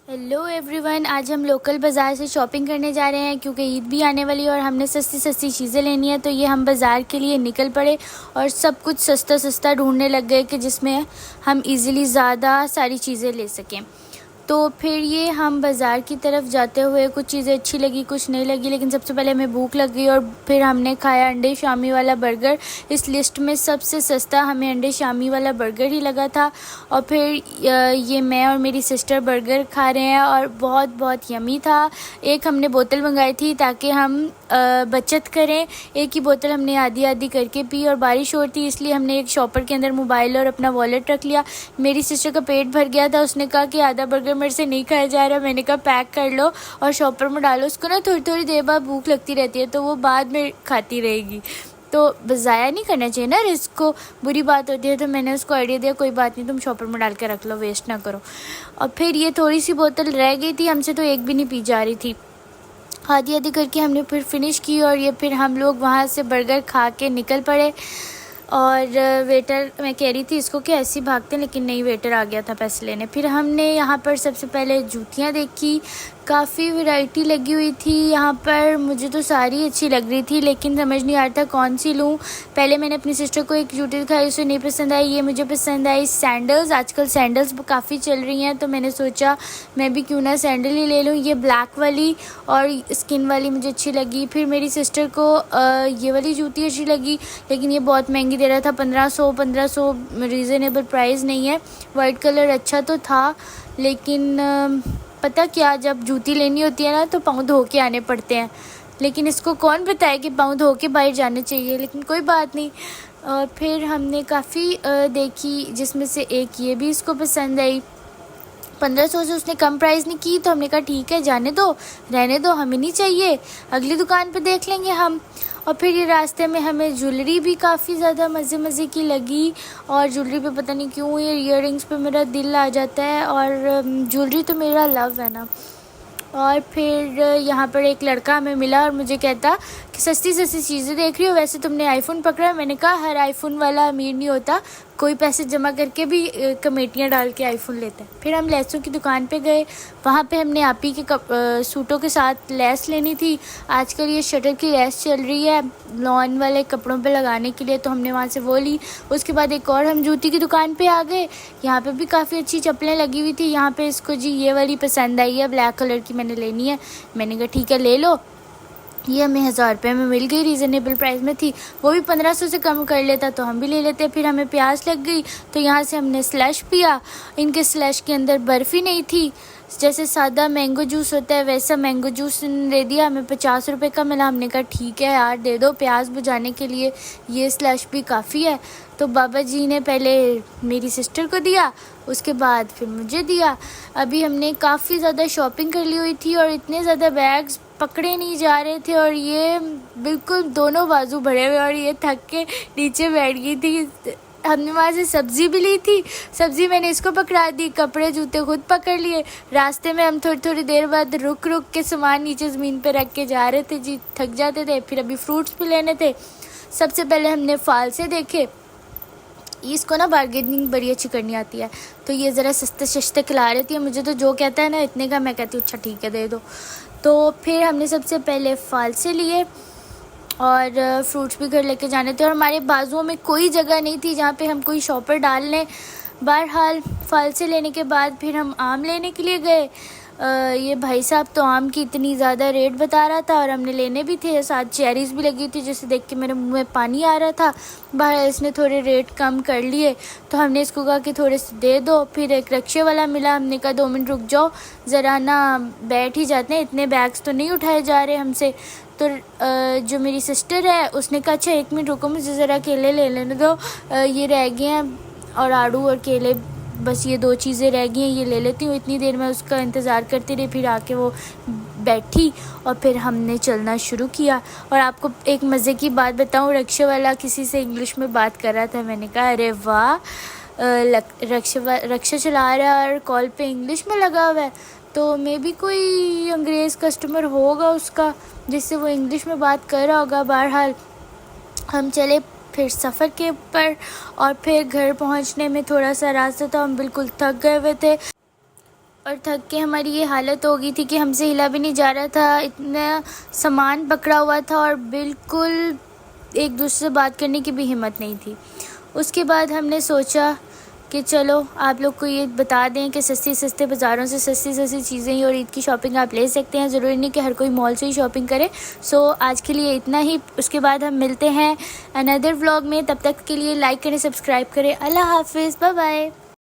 Hello everyone, आज हम local बाज़ार से शॉपिंग करने जा रहे हैं क्योंकि ईद भी आने वाली है और हमने सस्ती सस्ती चीज़ें लेनी है। तो ये हम बाज़ार के लिए निकल पड़े और सब कुछ सस्ता सस्ता ढूंढने लग गए कि जिसमें हम इजीली ज़्यादा सारी चीज़ें ले सकें। तो फिर ये हम बाज़ार की तरफ जाते हुए कुछ चीज़ें अच्छी लगी, कुछ नहीं लगी, लेकिन सबसे पहले हमें भूख लग गई और फिर हमने खाया अंडे शामी वाला बर्गर। इस लिस्ट में सबसे सस्ता हमें अंडे शामी वाला बर्गर ही लगा था। और फिर ये मैं और मेरी सिस्टर बर्गर खा रहे हैं और बहुत बहुत यमी था। एक हमने बोतल मंगाई थी ताकि हम बचत करें। एक ही बोतल हमने आधी आधी करके पी और बारिश हो रही थी इसलिए हमने एक शॉपर के अंदर मोबाइल और अपना वॉलेट रख लिया। मेरी सिस्टर का पेट भर गया था, उसने कहा कि आधा बर्गर मेरे से नहीं खाया जा रहा। मैंने कहा पैक कर लो और शॉपर में डालो, उसको ना थोड़ी थोड़ी देर बाद भूख लगती रहती है तो वो बाद में खाती रहेगी। तो ज़ाया नहीं करना चाहिए ना, रिस्क को बुरी बात होती है। तो मैंने उसको आइडिया दिया कोई बात नहीं, तुम शॉपर में डाल के रख लो, वेस्ट ना करो। और फिर ये थोड़ी सी बोतल रह गई थी, हमसे तो एक भी नहीं पी जा रही थी। आधी आधी करके हमने फिर फिनिश की और ये फिर हम लोग वहाँ से बर्गर खा के निकल पड़े। और वेटर, मैं कह रही थी इसको कि ऐसे ही भागते हैं, लेकिन नहीं, वेटर आ गया था पैसे लेने। फिर हमने यहाँ पर सबसे पहले जूतियाँ देखी, काफ़ी वैरायटी लगी हुई थी यहाँ पर। मुझे तो सारी अच्छी लग रही थी लेकिन समझ नहीं आ रहा था कौन सी लूँ। पहले मैंने अपनी सिस्टर को एक जूती दिखाई, उसे नहीं पसंद आई। ये मुझे पसंद आई सैंडल्स, आजकल सैंडल्स काफ़ी चल रही हैं तो मैंने सोचा मैं भी क्यों ना सैंडल ही ले लूँ। ये ब्लैक वाली और स्किन वाली मुझे अच्छी लगी। फिर मेरी सिस्टर को ये वाली जूती अच्छी लगी लेकिन ये बहुत महंगी दे रहा था, 1500 रीज़नेबल प्राइस नहीं है। वाइट कलर अच्छा तो था लेकिन पता क्या, जब जूती लेनी होती है ना तो पाँव धो के आने पड़ते हैं, लेकिन इसको कौन बताए कि पाँव धो के बाहर जाने चाहिए, लेकिन कोई बात नहीं। और फिर हमने काफ़ी देखी जिसमें से एक ये भी इसको पसंद आई। 1500 से उसने कम प्राइस नहीं की तो हमने कहा ठीक है, जाने दो, रहने दो, हमें नहीं चाहिए, अगली दुकान पे देख लेंगे हम। और फिर ये रास्ते में हमें ज्वेलरी भी काफ़ी ज़्यादा मज़े की लगी और ज्वेलरी पे पता नहीं क्यों ये इयररिंग्स पे मेरा दिल आ जाता है और ज्वेलरी तो मेरा लव है ना। और फिर यहाँ पर एक लड़का हमें मिला और मुझे कहता कि सस्ती सस्ती चीज़ें देख रही हो, वैसे तुमने आईफ़ोन पकड़ा है। मैंने कहा हर आईफ़ोन वाला अमीर नहीं होता, कोई पैसे जमा करके भी कमेटियाँ डाल के आईफ़ोन लेता है। फिर हम लेसों की दुकान पे गए, वहाँ पे हमने आप ही के सूटों के साथ लेस लेनी थी। आजकल ये शटर की लेस चल रही है लॉन वाले कपड़ों पे लगाने के लिए, तो हमने वहाँ से वो ली। उसके बाद एक और हम जूती की दुकान पे आ गए, यहाँ पे भी काफ़ी अच्छी चप्पलें लगी हुई थी। यहाँ पे इसको जी ये वाली पसंद आई है, ब्लैक कलर की मैंने लेनी है। मैंने कहा ठीक है ले लो। ये हमें 1000 रुपये में मिल गई, रीज़नेबल प्राइस में थी। वो भी 1500 से कम कर लेता तो हम भी ले लेते। फिर हमें प्यास लग गई तो यहाँ से हमने स्लश पिया। इनके स्लश के अंदर बर्फ़ी नहीं थी, जैसे सादा मैंगो जूस होता है वैसा मैंगो जूस दे दिया। हमें 50 रुपये का मिला। हमने कहा ठीक है यार दे दो, प्यास बुझाने के लिए ये स्लश भी काफ़ी है। तो बाबा जी ने पहले मेरी सिस्टर को दिया, उसके बाद फिर मुझे दिया। अभी हमने काफ़ी ज़्यादा शॉपिंग कर ली हुई थी और इतने ज़्यादा बैग्स पकड़े नहीं जा रहे थे और ये बिल्कुल दोनों बाजू भरे हुए और ये थक के नीचे बैठ गई थी। हमने वहाँ से सब्ज़ी भी ली थी, सब्ज़ी मैंने इसको पकड़ा दी, कपड़े जूते खुद पकड़ लिए। रास्ते में हम थोड़ी थोड़ी देर बाद रुक रुक के सामान नीचे ज़मीन पे रख के जा रहे थे जी, थक जाते थे। फिर अभी फ्रूट्स भी लेने थे। सबसे पहले हमने फाल से देखे, इसको ना बार्गेनिंग बड़ी अच्छी करनी आती है, तो ये ज़रा सस्ते सस्ते खिला रही थी। मुझे तो जो कहता है ना इतने का, मैं कहती हूँ अच्छा ठीक है दे दो। तो फिर हमने सबसे पहले फाल से लिए और फ्रूट्स भी घर लेके जाने थे और हमारे बाजुओं में कोई जगह नहीं थी जहाँ पे हम कोई शॉपर डाल लें। बहरहाल फल से लेने के बाद फिर हम आम लेने के लिए गए। ये भाई साहब तो आम की इतनी ज़्यादा रेट बता रहा था और हमने लेने भी थे, साथ चेरीज़ भी लगी थी जिसे देख के मेरे मुंह में पानी आ रहा था। बाहर इसने थोड़े रेट कम कर लिए तो हमने इसको कहा कि थोड़े से दे दो। फिर एक रिक्शे वाला मिला, हमने कहा 2 मिनट रुक जाओ, ज़रा ना बैठ ही जाते हैं, इतने बैग्स तो नहीं उठाए जा रहे हमसे। तो जो मेरी सिस्टर है उसने कहा अच्छा 1 मिनट रुको, मुझे ज़रा केले ले लेने दो, ये रह गए हैं और आड़ू और केले, बस ये 2 चीज़ें रह गई हैं, ये ले लेती हूँ। इतनी देर में उसका इंतज़ार करती रही, फिर आके वो बैठी और फिर हमने चलना शुरू किया। और आपको एक मज़े की बात बताऊँ, रिक्शे वाला किसी से इंग्लिश में बात कर रहा था। मैंने कहा अरे वाह, रिक्शा चला रहा है और कॉल पे इंग्लिश में लगा हुआ है, तो मे भी कोई अंग्रेज़ कस्टमर होगा उसका जिससे वो इंग्लिश में बात कर रहा होगा। बहरहाल हम चले फिर सफ़र के ऊपर और फिर घर पहुंचने में थोड़ा सा रास्ता था, हम बिल्कुल थक गए हुए थे। और थक के हमारी ये हालत हो गई थी कि हमसे हिला भी नहीं जा रहा था, इतना सामान पकड़ा हुआ था और बिल्कुल एक दूसरे से बात करने की भी हिम्मत नहीं थी। उसके बाद हमने सोचा कि चलो आप लोग को ये बता दें कि सस्ते बाज़ारों से सस्ती चीज़ें ही और ईद की शॉपिंग आप ले सकते हैं। ज़रूरी नहीं कि हर कोई मॉल से ही शॉपिंग करे। सो आज के लिए इतना ही। उसके बाद हम मिलते हैं अनदर व्लॉग में। तब तक के लिए लाइक करें, सब्सक्राइब करें। अल्लाह हाफिज़, बाय बाय।